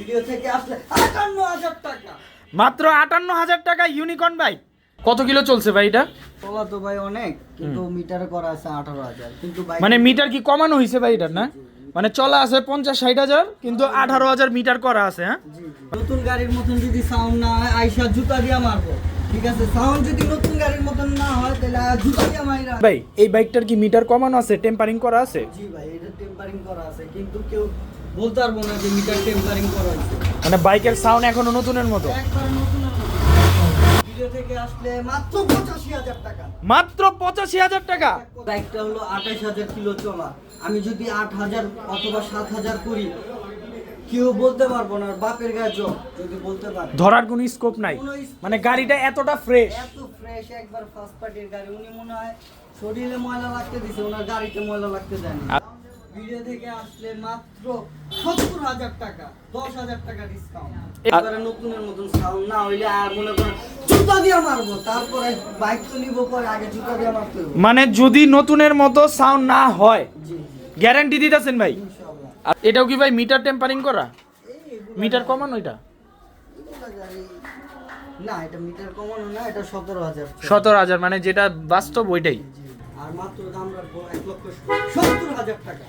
Video থেকে আসলে ৫৮,০০০ টাকা, মাত্র ৫৮,০০০ টাকা ইউনিকর্ন বাইক। কত কিলো চলছে ভাই এটা? চলা তো ভাই অনেক, কিন্তু মিটারে করা আছে ১৮,০০০, কিন্তু বাইক মানে মিটার কি কমানো হয়েছে ভাই এটা না? মানে চলা আছে ৫০-৬০ হাজার, কিন্তু ১৮,০০০ মিটার করা আছে। হ্যাঁ, জি জি। নতুন গাড়ির মতন যদি সাউন্ড না হয়, আইসা জুতা দিয়ে মারবো, ঠিক আছে? সাউন্ড যদি নতুন গাড়ির মতন না হয়, তাহলে জুতা দিয়ে মাইরা। ভাই এই বাইকটার কি মিটার কমানো আছে, টেম্পারিং করা আছে? জি ভাই, এটা টেম্পারিং করা আছে, কিন্তু কেউ বলতে পারবো না যে মিটার টেম্পারিং করা হয়েছে। মানে বাইকের সাউন্ড এখনো নতুনের মতো। একবার নতুন ভিডিও থেকে আসলে মাত্র ৮৫,০০০ টাকা। মাত্র ৮৫,০০০ টাকা। বাইকটা হলো ২৮,০০০ কিলো চলা। আমি যদি ৮,০০০ অথবা ৭,০০০ করি, কেউ বলতে পারবো না বাপের গায়ে জোর, যদি বলতে পারে। ধরার কোনো স্কোপ নাই, মানে গাড়িটা এতটা ফ্রেশ। এত ফ্রেশ, একবার ফার্স্ট পার্টির গাড়ি। উনি মনে হয় শরীরে ময়লা লাগতে দিছে, ওনার গাড়িতে ময়লা লাগতে দেয়নি। ভিডিও থেকে আসলে মাত্র ৭০,০০০ টাকা, ১০,০০০ টাকা ডিসকাউন্ট। এবারে নতুনের মতন সাউন্ড না হইলে আর মনে করেন জুতা দিয়ে মারবো, তারপরে বাইক তো নিবো, পরে আগে জুতা দিয়ে মারতে হবে। মানে যদি নতুনের মতো সাউন্ড না হয়, জি জি, গ্যারান্টি দিতেছেন ভাই? ইনশাআল্লাহ। আর এটাও কি ভাই মিটার টেম্পারিং করা? মিটার কমানো এটা? এগুলা গাড়ি না, এটা মিটার কমানো না, এটা ১৭,০০০। ১৭,০০০, মানে যেটা বাস্তব ওইটাই। জি, আর মাত্র দাম রাখবো ১,৭০,০০০ টাকা।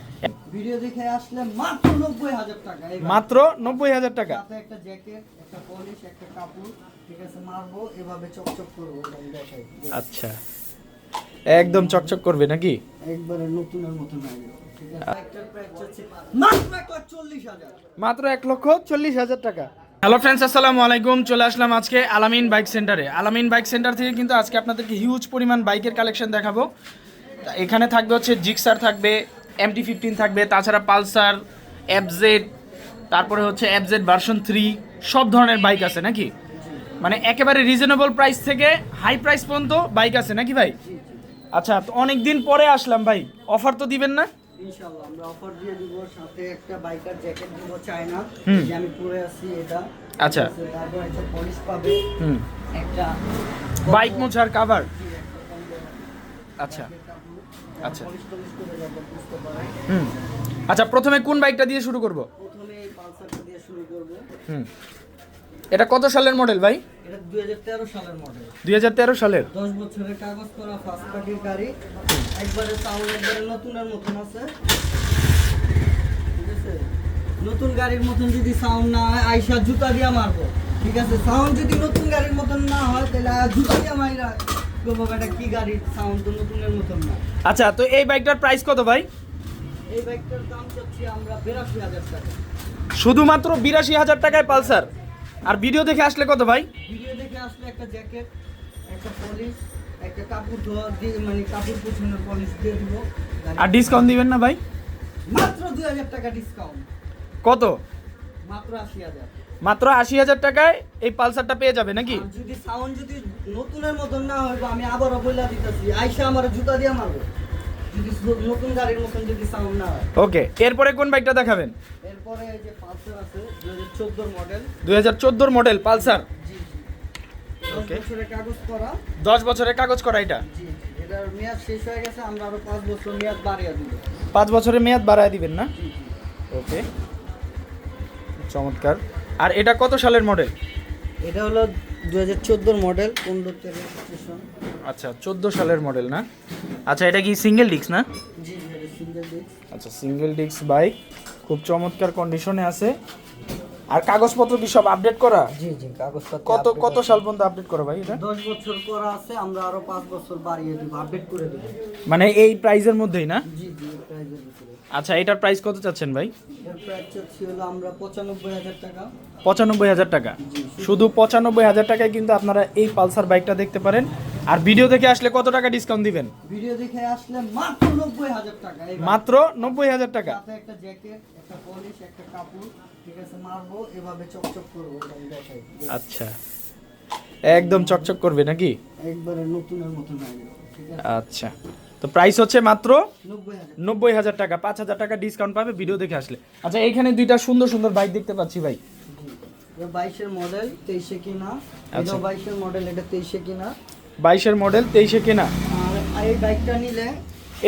ভিডিও দেখে আসলে মাত্র ৯০,০০০ টাকা। এই মাত্র ৯০,০০০ টাকা। সাথে একটা জ্যাকেট, একটা পলিশ, একটা কাপড়, ঠিক আছে? মারবো, এভাবে চকচক করবো, আমি দেখাই। আচ্ছা, একদম চকচক করবে নাকি? একবারে নতুনের মতো লাগবে, ঠিক আছে? বাইকটার প্রাইস হচ্ছে মাত্র ১,৪০,০০০। মাত্র ১,৪০,০০০ টাকা। হ্যালো ফ্রেন্ডস, আসসালামু আলাইকুম। চলে আসলাম আজকে আলামিন বাইক সেন্টারে। আলামিন বাইক সেন্টার থেকে কিন্তু আজকে আপনাদেরকে হিউজ পরিমাণ বাইকের কালেকশন দেখাবো। এখানে থাকবে হচ্ছে জিক্সার, থাকবে MT-15 থাকবে, তাছাড়া পালসার, এফজেড, তারপরে হচ্ছে এফজেড ভার্সন 3, সব ধরনের বাইক আছে নাকি? মানে একেবারে রিজনেবল প্রাইস থেকে হাই প্রাইস পর্যন্ত বাইক আছে নাকি ভাই? আচ্ছা, তো অনেক দিন পরে আসলাম ভাই, অফার তো দিবেন না? ইনশাআল্লাহ আমরা অফার দিয়ে দিব, সাথে একটা বাইকার জ্যাকেট দিব চায়না, হুম। যে আমি পরে আছি এটা। আচ্ছা। ঠিক আছে? তারপর একটা পলিশ পাবে, হুম, একটা বাইক মোছার কাভার। জি, একটা কম্বল, আচ্ছা কাপড়, আচ্ছা। পলিশ টলিশ করে যাবে, বুঝতে পারে। হুম, আচ্ছা, প্রথমে কোন বাইকটা দিয়ে শুরু করব? প্রথমে এই পালসারটা দিয়ে শুরু করব। হুম, এটা কত সালের মডেল ভাই? এটা ২০১৩ সালের মডেল, ২০১৩ সালের। 10 বছরের কাগজ করা ফার্স্ট পার্টির গাড়ি। একবারে সাউন্ড একবারে নতুনের মতন আছে, ঠিক আছে? নতুন গাড়ির মতন যদি সাউন্ড না হয়, আইসা জুতা দিয়ে মারবো, ঠিক আছে? সাউন্ড যদি নতুন গাড়ির মতন না হয়, তাহলে জুতা দিয়ে মাইরা বলবো এটা কি গাড়ির সাউন্ড, তো নতুনের মতন না। আচ্ছা, তো এই বাইকটার প্রাইস কত ভাই? এই বাইকটার দাম চাচ্ছি আমরা ৮২,০০০ টাকা। শুধুমাত্র ৮২,০০০ টাকায় পালসার। আর ভিডিও দেখে আসলে কত ভাই? ভিডিও দেখে আসলে একটা জ্যাকেট, একটা পলিশ, একটা কাপড় ধোয়া দিয়ে, মানে কাপড় পোছানোর পলিশ দিয়ে দিব। আর ডিসকাউন্ট দিবেন না ভাই? মাত্র ২,০০০ টাকা ডিসকাউন্ট। কত? মাত্র ৮০,০০০। মাত্র ৮০,০০০ টাকায় এই পালসারটা পেয়ে যাবে নাকি? আর যদি সাউন্ড যদি নতুনের মতন না হয়, আমি আবারও বইলা দিতেছি, আইসা আমার জুতা দিয়ে মারবো, যদি নতুন গাড়ির মতন যদি সাউন্ড না হয়। ওকে, এরপরে কোন বাইকটা দেখাবেন? এরপরে এই যে পালসার আছে ২০১৪ মডেল। ২০১৪ model Pulsar. জি জি, 10 Okay. বছরের কাগজ করা। 10 বছরের কাগজ করা এটা। জি জি, এটার মেয়াদ শেষ হয়ে গেছে, আমরা আরো 5 বছর মেয়াদ বাড়িয়ে দিব। 5 বছরের মেয়াদ বাড়ায় দিবেন না? জি জি। ওকে, চমৎকার। আর এটা কত সালের মডেল? এটা হলো ২০১৪ মডেল, 15 রেজিস্ট্রেশন। আচ্ছা, 14 সালের মডেল না? আচ্ছা, এটা কি সিঙ্গেল ডিস্ক না? জি জি, এটা সিঙ্গেল ডিস্ক। আচ্ছা, সিঙ্গেল ডিস্ক বাইক, খুব চমৎকার কন্ডিশনে আছে। আর কাগজপত্র কি সব আপডেট করা? জি জি, কাগজপত্র কত সাল পর্যন্ত আপডেট করা ভাই এটা? 10 বছর করা আছে, আমরা আরো 5 বছর বাড়িয়ে দিব, আপডেট করে দেব। মানে এই প্রাইজের মধ্যেই না? জি জি, এই প্রাইজের ভিতরে। আচ্ছা, এটার প্রাইস কত চাচ্ছেন ভাই? এর প্রাইস চাচ্ছি হলো আমরা ৯৫,০০০ টাকা। ৯৫,০০০ টাকা। জি, শুধু ৯৫,০০০ টাকায় কিন্তু আপনারা এই পালসার বাইকটা দেখতে পারেন। আর ভিডিও দেখে আসলে কত টাকা ডিসকাউন্ট দিবেন? ভিডিও দেখে আসলে মাত্র ৯০,০০০ টাকা। এই মাত্র ৯০,০০০ টাকা। সাথে একটা জ্যাকেট, একটা পলিশ, একটা কাপড়, ঠিক আছে? মারবো, এভাবে চকচক করবো, এটা আমি দেখাই। আচ্ছা, একদম চকচক করবে নাকি? একবারে নতুনের মতো লাগবে, ঠিক আছে? আচ্ছা, তো প্রাইস হচ্ছে মাত্র ৯০,০০০। ৯০,০০০ টাকা। ৫,০০০ টাকা ডিসকাউন্ট পাবে ভিডিও দেখে আসলে। আচ্ছা, এইখানে দুইটা সুন্দর সুন্দর বাইক দেখতে পাচ্ছি ভাই। এটা 22 এর মডেল, 23 এ কিনা। আচ্ছা। এটা 22 এর মডেল, এটা 23 এ কিনা। 22-এর মডেল, 23-এ কেনা। আর এই বাইকটা নিলে,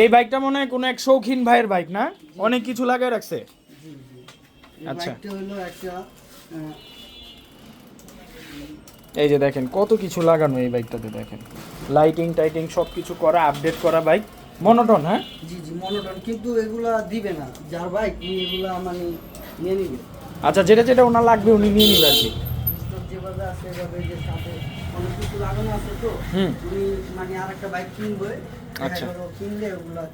এই বাইকটা মনে হয় কোনো এক শৌখিন ভাইয়ের বাইক না? অনেক কিছু লাগায় রাখছে। জি জি, এই আচ্ছা। বাইকটা হলো একটা এই যে দেখেন কত কিছু লাগানো এই বাইকটাতে, দেখেন লাইটিং টাইটিং সব কিছু করা, আপডেট করা বাইক, মনোটন। হ্যাঁ জি জি মনোটন, কিন্তু এগুলা দিবে না যার বাইক এগুলা মানে নিয়ে নিবে। আচ্ছা, যেটা যেটা ওনার লাগবে উনি নিয়ে নিবে আর কি। স্টক যেভাবে আছে এভাবে যে সাথে অনেক কিছু লাগানো আছে তো উনি মানে আরেকটা বাইক কিনবে। আচ্ছা, কিনলে ওগুলা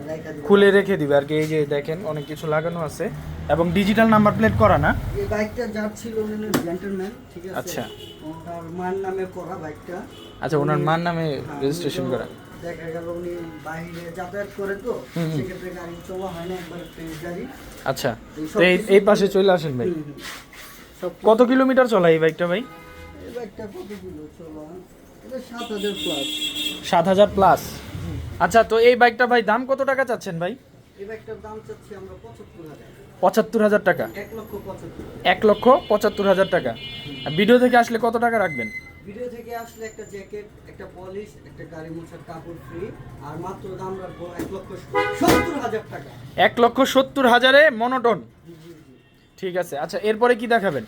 রাইখা দিবে, খুলে রেখে দিবে আর কি। এই যে দেখেন অনেক কিছু লাগানো আছে এবং ডিজিটাল নাম্বার প্লেট করা না। এই বাইকটা যার ছিল উনি জেন্টলম্যান, ঠিক আছে। আচ্ছা, ওনার মার নামে করা বাইকটা। আচ্ছা, ওনার মার নামে রেজিস্ট্রেশন করা। দেখা গেল উনি বাইরে যাতায়াত করে তো সেক্ষেত্রে গাড়ি চলা হয় না, একবার ফ্রেশ গাড়ি। আচ্ছা, তো এই পাশে চলে আসেন ভাই। কত কিলোমিটার চলা এই বাইকটা ভাই? এই বাইকটা কত কিলো চলা? এটা 7000 প্লাস। 7000 প্লাস। আচ্ছা, তো এই বাইকটা ভাই দাম কত টাকা চাচ্ছেন ভাই? এই বাইকটার দাম চাচ্ছি আমরা 75000। 75000 টাকা? 1,75,000। 1,75,000 টাকা। ভিডিও থেকে আসলে কত টাকা রাখবেন? ভিডিও থেকে আসলে একটা জ্যাকেট, একটা পলিশ, একটা গাড়ি মোছার কাপড় ফ্রি, আর মাত্র দাম রাখবো 1,70,000 টাকা। 1,70,000-এ মনোটন। ঠিক আছে। আচ্ছা, এরপরে কি দেখাবেন?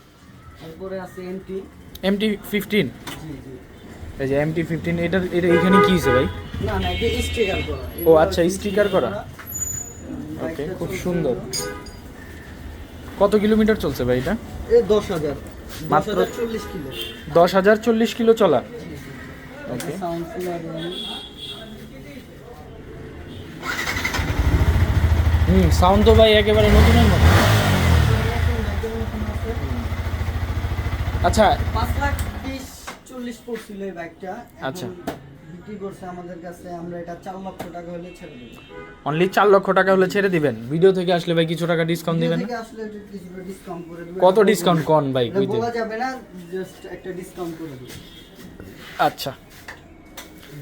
তারপরে আছে MT-15। জি জি। এই যে MT-15, এটা এখানে কি আছে ভাই? না না, এটা স্টিকার করা। ও আচ্ছা, স্টিকার করা। ওকে, খুব সুন্দর। কত কিলোমিটার চলছে ভাই এটা? এই 10,000 মাত্র 40 কিলো। 10,040 কিলো চলা। ওকে, সাউন্ড ফুল সাউন্ড তো ভাই একেবারে নতুনের মতো। আচ্ছা, 5,20,40 পড়ছিল এই বাইকটা। আচ্ছা, বিক্রি করছে আমাদের কাছে, আমরা এটা 4 লক্ষ টাকা হলে ছেড়ে দেব। অনলি 4 লক্ষ টাকা হলে ছেড়ে দিবেন? ভিডিও থেকে আসলে ভাই কিছু টাকা ডিসকাউন্ট দিবেন? থেকে আসলে একটু কিছুটা ডিসকাউন্ট করে দেব। কত ডিসকাউন্ট কোন ভাই? এটা বলা যাবে না, জাস্ট একটা ডিসকাউন্ট করে দেব। আচ্ছা,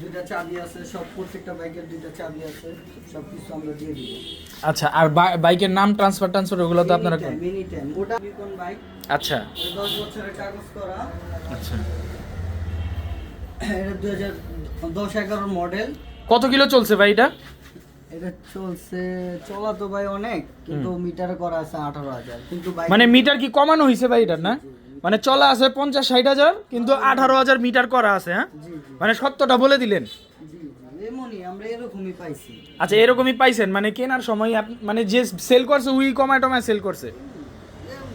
দুইটা চাবি আছে, সব প্রত্যেকটা বাইকের দুইটা চাবি আছে, সব কিছু আমরা দিয়ে দিব। আচ্ছা, আর বাইকের নাম ট্রান্সফার ওগুলো তো আপনারা কোন? মিনি টাইম, ওটা কোন বাইক? আচ্ছা 10 বছরের কাগজ করা। আচ্ছা, এটা 2010-11 মডেল। কত কিলো চলছে ভাই এটা? এটা চলা তো ভাই অনেক, কিন্তু মিটার করা আছে 18,000, কিন্তু বাইক মানে মিটার কি কমানো হয়েছে ভাই এটার? না মানে চলা আছে 50-60 হাজার, কিন্তু 18,000 মিটার করা আছে। হ্যাঁ, জি জি মানে সত্যটা বলে দিলেন। জি জি, এমনই আমরা এরকমই পাইছি। আচ্ছা, এরকমই পাইছেন মানে কেনার সময় মানে যে সেল করছে উই কমায় টমায় সেল করছে।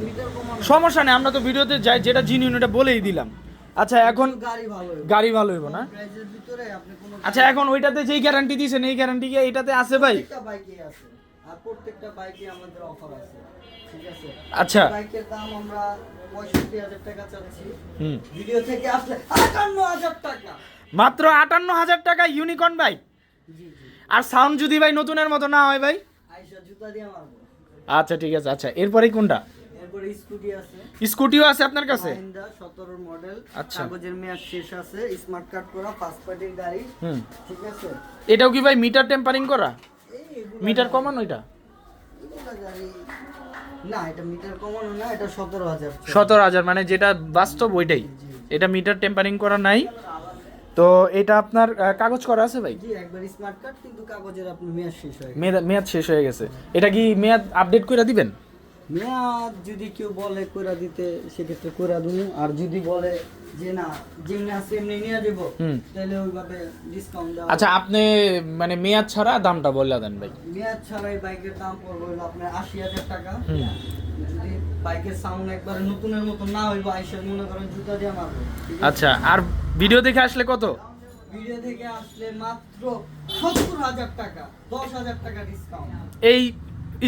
মিটার কমানো, সমস্যা নেই, আমরা তো ভিডিওতে যাই যেটা জিনিয়ন এটা বলেই দিলাম। আচ্ছা, এখন গাড়ি ভালো হইব না? প্রাইজের ভিতরে আপনি কোনো আচ্ছা, এখন ওইটাতে যেই গ্যারান্টি দিয়েছেন এই গ্যারান্টি কি এটাতে আছে ভাই? প্রত্যেকটা বাইকে আছে, আর প্রত্যেকটা বাইকে আমাদের অফার আছে, ঠিক আছে। আচ্ছা, বাইকের দাম আমরা 65,000 টাকা চাচ্ছি। ভিডিও থেকে আসলে 58,000 টাকা, মাত্র 58,000 টাকা ইউনিকর্ন বাইক। জি জি। আর সাউন্ড যদি ভাই নতুনের মতো না হয় ভাই? আইসা জুতা দিয়ে মারবো। আচ্ছা, ঠিক আছে। আচ্ছা, এরপরে কোনটা? এরপরে স্কুটি আছে, স্কুটিও আছে আপনার কাছে? মাহিন্দ্রা 17 মডেল। আচ্ছা, কাগজের মেয়াদ শেষ আছে, স্মার্ট কার্ড করা, ফার্স্ট পার্টির গাড়ি, ঠিক আছে। এটাও কি ভাই মিটার টেম্পারিং করা? এগুলা মিটার কমানো এটা? এগুলা গাড়ি না, এটা মিটার কমানো না, এটা 17,000। 17,000 মানে যেটা বাস্তব ওইটাই। এটা মিটার টেম্পারিং করা নাই। তো এটা আপনার কাগজ করা আছে ভাই? জি, একবার স্মার্ট কার্ড, কিন্তু কাগজের আপনার মেয়াদ শেষ হয়ে গেছে। মেয়াদ শেষ হয়ে গেছে। এটা কি মেয়াদ আপডেট করে দিবেন? মেয়াদ যদি কেউ বলে কইরা দিতে, সেক্ষেত্রে কইরা দিমু, আর যদি বলে যে না যেমনি আছে এমনি নিয়ে যাব, তাহলে ওইভাবে ডিসকাউন্ট দেওয়া। আচ্ছা, আপনি মানে মেয়াদ ছাড়া দামটা বলে দেন ভাই। মেয়াদ ছাড়াই বাইকের দাম পড়বে হলো আপনার 80,000 টাকা। যদি বাইকের সাউন্ড একবার নতুনের মতো না হইব, আইসা মনে করেন জুতা দিয়ে মারবো, ঠিক আছে? আচ্ছা, আর ভিডিও দেখে আসলে কত? ভিডিও থেকে আসলে মাত্র 70,000 টাকা, 10,000 টাকা ডিসকাউন্ট এই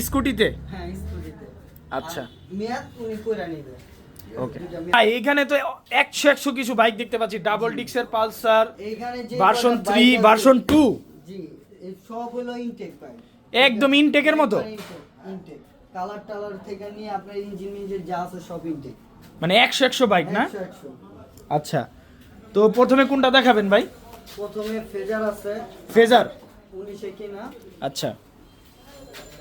স্কুটিতে? হ্যাঁ, স্কুটিতে। আচ্ছা, মেয়াদ উনি কইরা নিবে। ওকে। এইখানে তো 100 কিছু বাইক দেখতে পাচ্ছি, ডাবল ডিক্সের পালসার, এইখানে যে ভার্সন কয়টা 3, বাইক আছে- ভার্সন 2, জি, এই সব হলো ইনটেক বাইক, একদম ইনটেকের মতো। ইনটেক কালার টালার থেকে নিয়ে আপনার ইঞ্জিন যা আছে সব ইনটেক, মানে 100 বাইক না? 100। আচ্ছা, তো প্রথমে কোনটা দেখাবেন ভাই? প্রথমে ফেজার আছে, ফেজার। 19 কিনা, আচ্ছা,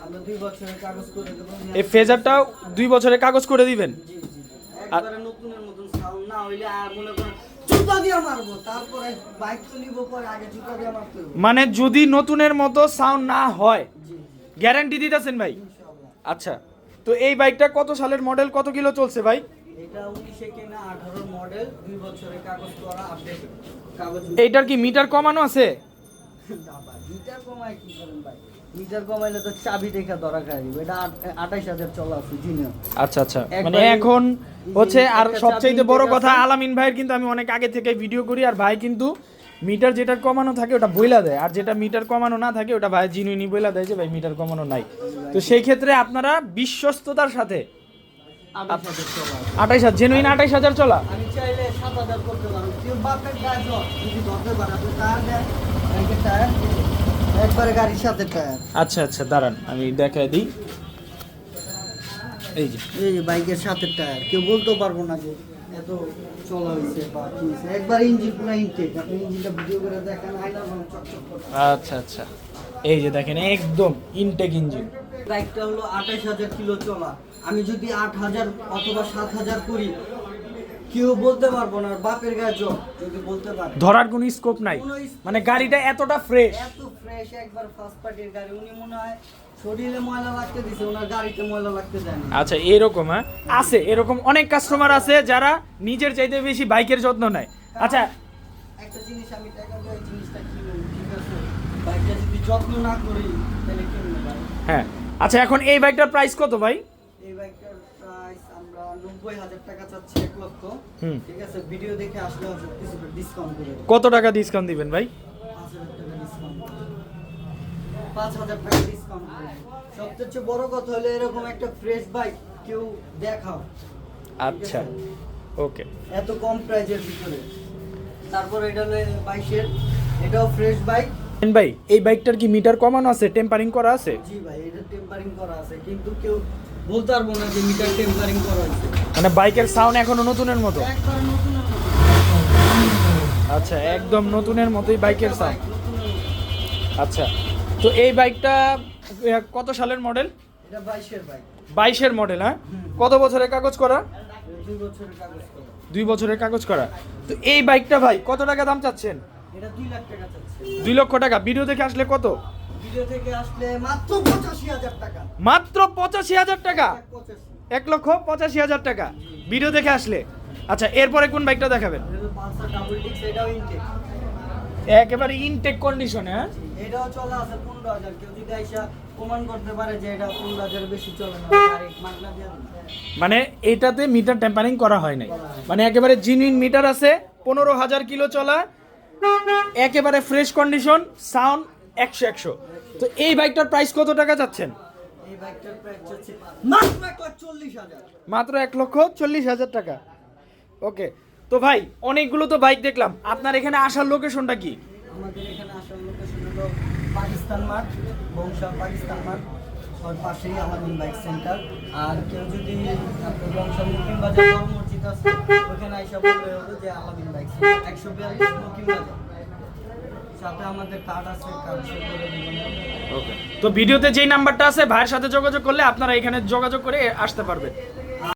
আমরা 2 বছরের কাগজ করে দেব। এই ফেজারটাও 2 বছরের কাগজ করে দিবেন? জি জি, একবারে নতুনের মতন সাউন্ড না হইলে আর মনে করেন জুতা দিয়ে মারবো, তারপরে বাইক তো নিব, পরে আগে জুতা দিয়ে মারতে হবে। মানে যদি নতুনের মতো সাউন্ড না হয় জি জি, গ্যারান্টি দিতেছেন ভাই? ইনশাআল্লাহ। আচ্ছা, তো এই বাইকটা কত সালের মডেল, কত কিলো চলছে ভাই? এটা 19 কেনা, 18 মডেল, 2 বছরের কাগজ করা, আপডেট কাগজ। এইটার কি মিটার কমানো আছে? বাবা, মিটার কমায় কি করেন ভাই? মিটার কমাইলে তো চাবি দেখা ধরা খাই। এটা 28,000 চলা আছে জিনিয়র। আচ্ছা আচ্ছা, মানে এখন হচ্ছে আর সবচেয়ে বড় কথা, আলামিন ভাইয়ের কিন্তু আমি অনেক আগে থেকে ভিডিও করি, আর ভাই কিন্তু মিটার যেটা কমানো থাকে ওটা বইলা দেয়, আর যেটা মিটার কমানো না থাকে ওটা ভাই জিনুইনি বইলা দেয় যে ভাই মিটার কমানো নাই। তো সেই ক্ষেত্রে আপনারা বিশ্বস্ততার সাথে 28,000 চলা আছে। 28,000 জেনুইন 28,000 চলা। আমি চাইলে 7,000 করতে পারবো। কেউ বাপের গাছ যদি ধরতে পারে, আপনি টায়ার দেন, বাইকের টায়ার একবারে গাড়ির সাথে টায়ার। আচ্ছা আচ্ছা, দাঁড়ান আমি দেখাই দিই। এই যে এই যে বাইকের সাথে টায়ার, কেউ বলতেও পারবো না যে এত চলা হয়েছে বা কি হয়েছে। একবার ইঞ্জিন পুরো ইনটেক, আপনি ইঞ্জিনটা ভিডিও করে দেখেন, আয়নার রং চকচক করে। আচ্ছা আচ্ছা, এই যে দেখেন একদম ইনটেক ইঞ্জিন। বাইকটা হলো 28,000 কিলো চলা। আমি যদি 8,000 অথবা 7,000 করি, কেউ বলতে পারবো না। বাপের গায়ে জোর যদি বলতে পারে, ধরার কোনো স্কোপ নাই, কোনো scope মানে গাড়িটা এতটা ফ্রেশ। এত ফ্রেশ, একবার ফার্স্ট পার্টির গাড়ি। উনি মনে হয় শরীরে ময়লা লাগতে দিছে, ওনার গাড়িতে ময়লা লাগতে দেয় না। আচ্ছা, এরকম হ্যাঁ আছে, এরকম অনেক কাস্টমার আছে যারা নিজের চাইতে বেশি বাইকের যত্ন নেয়। আচ্ছা, একটা জিনিস আমি টাকা দিয়ে এই জিনিসটা কিনবো, ঠিক আছে? বাইকটা যদি যত্ন না করি তাহলে কিনবো ভাই। হ্যাঁ আচ্ছা, এখন এই বাইকটার প্রাইস কত ভাই? এই বাইকটার প্রাইস আমরা 90,000 টাকা চাচ্ছি, 1 লক্ষ। হুম। ঠিক আছে, ভিডিও দেখে আসলে কিছু ডিসকাউন্ট করে দেব। কত টাকা ডিসকাউন্ট দিবেন ভাই? 5,000 টাকা ডিসকাউন্ট, 5,000 টাকা ডিসকাউন্ট করে দেব। সবচেয়ে বড় কথা হলো এরকম একটা ফ্রেশ বাইক কেউ দেখাও। আচ্ছা ওকে। এত কম প্রাইজের ভিতরে। তারপর এটা হলো 22-এর, এটাও ফ্রেশ বাইক। ভাই এই বাইকটার কি মিটার কমানো আছে, টেম্পারিং করা আছে? জি ভাই, এটা টেম্পারিং করা আছে, কিন্তু কেউ বলতে পারবো না যে মিটার টেম্পারিং করা হয়েছে। মানে বাইকের সাউন্ড এখনো নতুনের মতো? একবার নতুনের মতো। আচ্ছা, একদম নতুনের মতোই বাইকের সাউন্ড। নতুনের মতো। আচ্ছা, তো এই বাইকটা কত সালের মডেল? এটা 22-এর বাইক। 22-এর মডেল, হ্যাঁ? কত বছরের কাগজ করা? 2 বছরের কাগজ করা। 2 বছরের কাগজ করা। তো এই বাইকটা ভাই কত টাকা দাম চাচ্ছেন? এটা 2 লাখ টাকা চাচ্ছে। 2 লক্ষ টাকা। ভিডিও দেখে আসলে কত? ভিডিও থেকে আসলে মাত্র 85,000 টাকা। মাত্র 85,000 টাকা। 85। 1,85,000 টাকা ভিডিও দেখে আসলে। আচ্ছা, এরপরে কোন বাইকটা দেখাবেন? এটা হলো পালসার ডাবল ডিক্স, এটাও ইনটেক। একেবারে ইনটেক কন্ডিশনে, হ্যাঁ? এটাও চলা আছে 15,000। কেউ যদি আইসা প্রমাণ করতে পারে যে এটা 15,000 বেশি চলে না, ডাইরেক্ট মাগনা দিয়ে দেন। মানে এইটাতে মিটার টেম্পারিং করা হয় নাই, মানে একেবারে জিনুইন মিটার আছে, 15,000 কিলো চলা, একেবারে ফ্রেশ কন্ডিশন, সাউন্ড 100। তো এই বাইকটার প্রাইস কত টাকা চাচ্ছেন? এই বাইকটার প্রাইস হচ্ছে মাত্র 1,40,000। মাত্র 1,40,000 টাকা। ওকে। তো ভাই অনেকগুলো তো বাইক দেখলাম, আপনার এখানে আসার লোকেশনটা কি? আমাদের এখানে আসার লোকেশন হলো পাকিস্তান মাঠ, বংশা পাকিস্তান মাঠ, ওর পাশেই আলামিন বাইক সেন্টার। আর কেউ যদি আপনার বংশা মুকিম বাজার বড় মসজিদ আছে, ওখানে আইসা বললে হলো যে আলামিন বাইক সেন্টার, 142 মুকিম বাজার। সাথে আমাদের কার্ড আছে, কার্ড শো করে দিবেন। ওকে। তো ভিডিওতে যেই নাম্বারটা আছে ভাইয়ের সাথে যোগাযোগ করলে আপনারা এখানে যোগাযোগ করে আসতে পারবেন।